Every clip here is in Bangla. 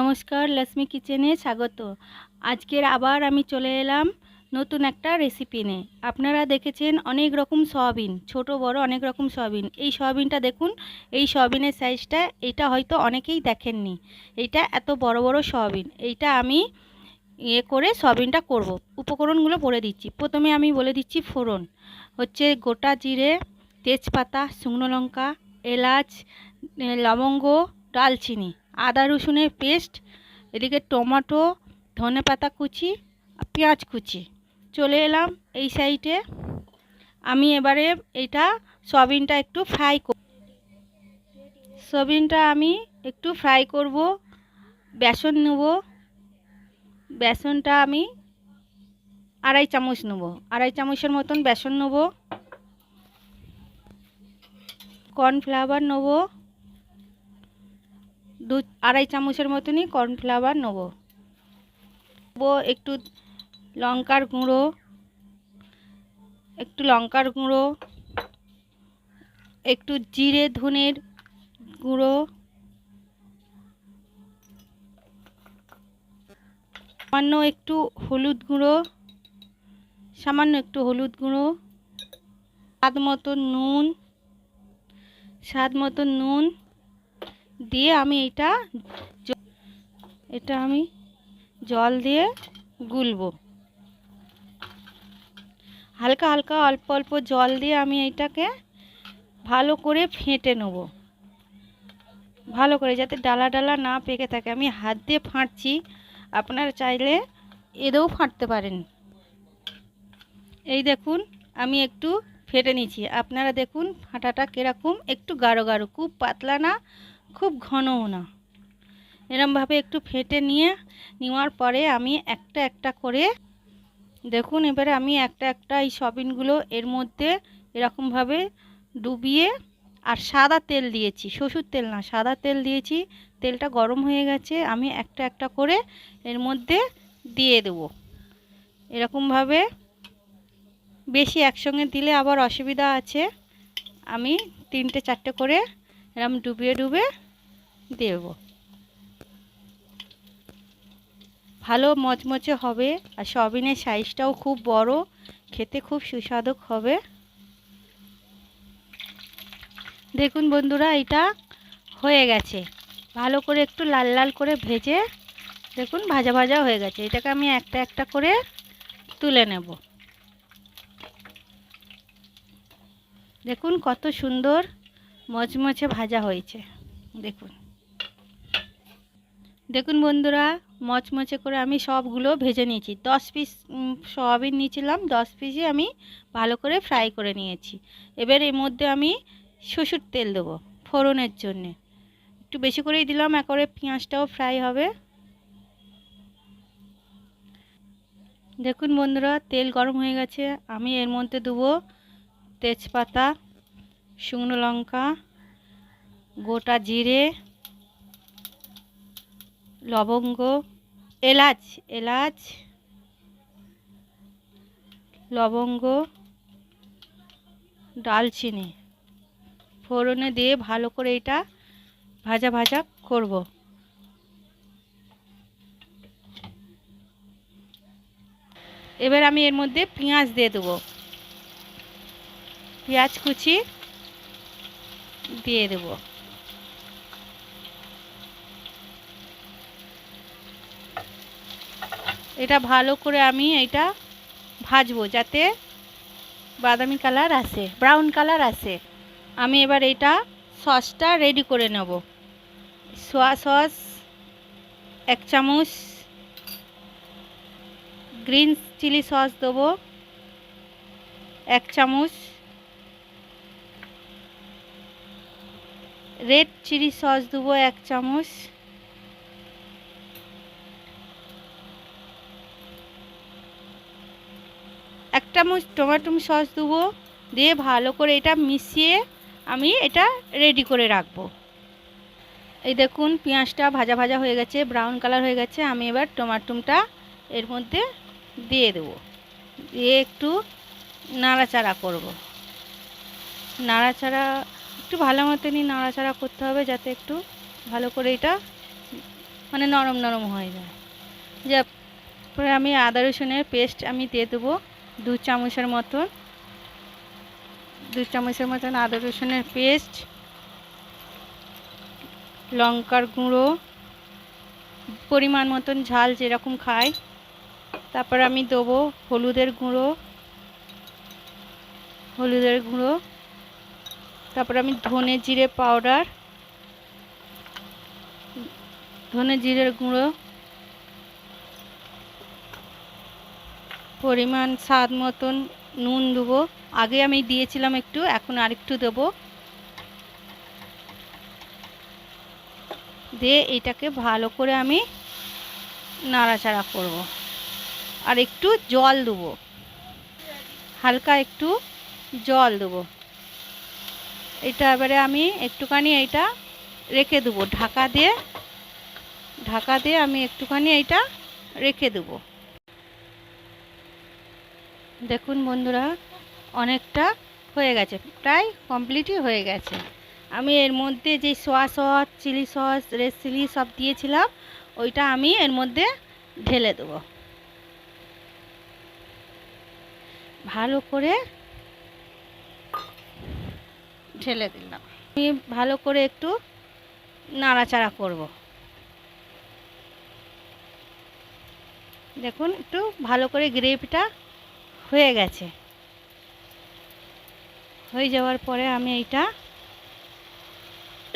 নমস্কার, লক্ষ্মী কিচেনে স্বাগত। আজকের আবার আমি চলে এলাম নতুন একটা রেসিপি নিয়ে। আপনারা দেখেছেন অনেক রকম সয়াবিন, ছোট বড় অনেক রকম সয়াবিন। এই সয়াবিনটা দেখুন, এই সয়াবিনের সাইজটা, এটা হয়তো অনেকেই দেখেননি। এইটা এত বড় বড় সয়াবিন। এইটা আমি করে সয়াবিনটা করব। উপকরণগুলো বলে দিচ্ছি। প্রথমে আমি বলে দিচ্ছি ফোড়ন হচ্ছে গোটা জিরে, তেজপাতা, শুকনো লঙ্কা, এলাচ, লবঙ্গ, দালচিনি, আদা রসুনের পেস্ট, এদিকে টমেটো, ধনেপাতা কুচি, পেঁয়াজ কুচি। চলে এলাম এই সাইডে। আমি এবারে এইটা সয়াবিনটা একটু ফ্রাই করব। সয়াবিনটা আমি একটু ফ্রাই করব। বেসন নেব, বেসনটা আমি আড়াই চামচ নেব, আড়াই চামচের মতন বেসন নেব। কর্নফ্লাওয়ার নেব, আড়াই চামচের মতনই কর্নফ্লাওয়ার নেব। একটু লঙ্কার গুঁড়ো, একটু লঙ্কার গুঁড়ো, একটু জিরে ধনের গুঁড়ো, সামান্য একটু হলুদ গুঁড়ো, সামান্য একটু হলুদ গুঁড়ো, স্বাদ মতো নুন দিয়ে আমি এটা আমি জল দিয়ে গুলবো। হালকা হালকা অল্প অল্প জল দিয়ে আমি এটাকে ভালো করে ফেটে নেব, ভালো করে, যাতে ডালা ডালা না পেকে থাকে। আমি হাত দিয়ে ফাঁটছি, আপনারা চাইলে এতেও ফাঁটতে পারেন। এই দেখুন আমি একটু ফেটে নিচ্ছি। আপনারা দেখুন ফাটাটা কীরকম, একটু গাঢ় গাঢ়, খুব পাতলা না, খুব ঘনও না। এরমভাবে একটু ফেটে নেওয়ার পরে আমি একটা একটা করে দেখুন, এবারে আমি একটা একটা এই সয়াবিনগুলো এর মধ্যে এরকমভাবে ডুবিয়ে, আর সাদা তেল দিয়েছি, সরষের তেল না, সাদা তেল দিয়েছি। তেলটা গরম হয়ে গেছে, আমি একটা একটা করে এর মধ্যে দিয়ে দেব। এরকমভাবে বেশি একসঙ্গে দিলে আবার অসুবিধা আছে। আমি তিনটে চারটে করে এরকম ডুবিয়ে ডুবিয়ে দেব। ভালো মচমচে হবে, আর সয়াবিনের সাইজটাও খুব বড়, খেতে খুব সুস্বাদু হবে। দেখুন বন্ধুরা, এটা হয়ে গেছে। ভালো করে একটু লাল লাল করে ভেজে দেখুন ভাজা ভাজা হয়ে গেছে। এটাকে আমি একটা একটা করে তুলে নেব। দেখুন কত সুন্দর মচমচে ভাজা হয়েছে। দেখুন দেখুন বন্ধুরা, মচমচে করে আমি সবগুলো ভেজে নিয়েছি। 10 পিস সয়াবিন নিয়েছিলাম, 10 পিসই আমি ভালো করে ফ্রাই করে নিয়েছি। এবার এর মধ্যে আমি সরষের তেল দেবো ফোড়নের জন্যে। একটু বেশি করেই দিলাম, একবারে পেঁয়াজটাও ফ্রাই হবে। দেখুন বন্ধুরা, তেল গরম হয়ে গেছে। আমি এর মধ্যে দেবো তেজপাতা, শুকনো লঙ্কা, গোটা জিরে, লবঙ্গ, এলাচ, লবঙ্গ, দালচিনি ফোড়নে দিয়ে ভালো করে এটা ভাজা ভাজা করব। এবার আমি এর মধ্যে পেঁয়াজ দিয়ে দেবো, পেঁয়াজ কুচি দিয়ে দেব। এটা ভালো করে আমি এটা ভাজবো, যাতে বাদামি কালার আসে, ব্রাউন কালার আসে। আমি এবার এটা সসটা রেডি করে নেব। সোয়া সস 1 চামচ, গ্রিন চিলি সস দেবো 1 চামচ, রেড চিলি সস দেবো 1 চামচ, এক চামচ টমেটো সস দেবো। দিয়ে ভালো করে এটা মিশিয়ে আমি এটা রেডি করে রাখবো। এই দেখুন পেঁয়াজটা ভাজা ভাজা হয়ে গেছে, ব্রাউন কালার হয়ে গেছে। আমি এবার টমেটোটা এর মধ্যে দিয়ে দেবো, দিয়ে একটু নাড়াচাড়া করব। নাড়াচাড়া একটু ভালো মতনই নাড়াচাড়া করতে হবে, যাতে একটু ভালো করে এটা মানে নরম নরম হয়ে যায়। যা পরে আমি আদা রসুনের পেস্ট আমি দিয়ে দেবো 2 চামচের মতন, 2 চামচের মতন আদা রসুনের পেস্ট, লঙ্কার গুঁড়ো পরিমাণ মতন ঝাল যেরকম খাই। তারপর আমি দেবো হলুদের গুঁড়ো, তারপর আমি ধনে জিরে পাউডার, ধনে জিরের গুঁড়ো, পরিমাণ স্বাদ মতন নুন দেবো। আগে আমি দিয়েছিলাম একটু, এখন আরেকটু দেবো। দিয়ে এটাকে ভালো করে আমি নাড়াচাড়া করব। আর একটু জল দেবো, হালকা একটু জল দেবো। এটা এবারে আমি একটুখানি এইটা রেখে দেবো, ঢাকা দিয়ে আমি একটুখানি এইটা রেখে দেবো। দেখুন বন্ধুরা, অনেকটা হয়ে গেছে, প্রায় কমপ্লিটই হয়ে গেছে। আমি এর মধ্যে যে soya sauce, chilli sauce, red chilli সব দিয়েছিলাম, ওইটা আমি এর মধ্যে ঢেলে দেবো। ভালো করে ঢেলে দিলাম। আমি ভালো করে একটু নাড়াচাড়া করব। দেখুন একটু ভালো করে গ্রেভিটা হয়ে গেছে। হয়ে যাওয়ার পরে আমি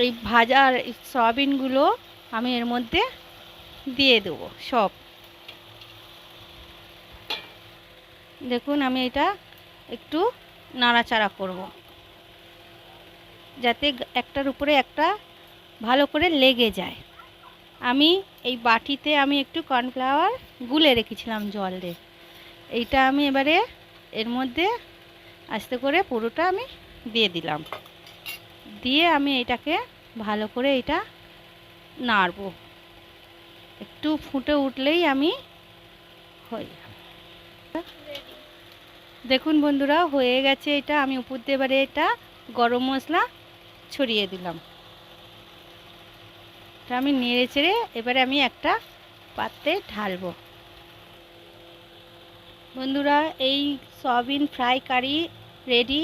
এই ভাজার সয়াবিনগুলো আমি এর মধ্যে দিয়ে দেবো সব। দেখুন আমি এটা একটু নাড়াচাড়া করব, যাতে একটার উপরে একটা ভালো করে লেগে যায়। আমি এই বাটিতে আমি একটু কর্নফ্লাওয়ার গুলে রেখেছিলাম জল দিয়ে। এইটা আমি এবারে এর মধ্যে আস্তে করে পুরোটা আমি দিয়ে দিলাম। দিয়ে আমি এটাকে ভালো করে এটা নাড়বো। একটু ফুটে উঠলেই আমি হয়ে যাবে। দেখুন বন্ধুরা, হয়ে গেছে এটা। আমি উপর দিয়ে এবারে এটা গরম মশলা ছড়িয়ে দিলাম। এটা আমি নেড়ে চেড়ে এবারে আমি একটা পাত্রে ঢালবো। বন্ধুরা, এই soybean fry curry ready.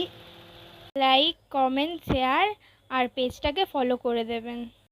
Like, comment, share আর পেজটাকে ফলো করে দেবেন।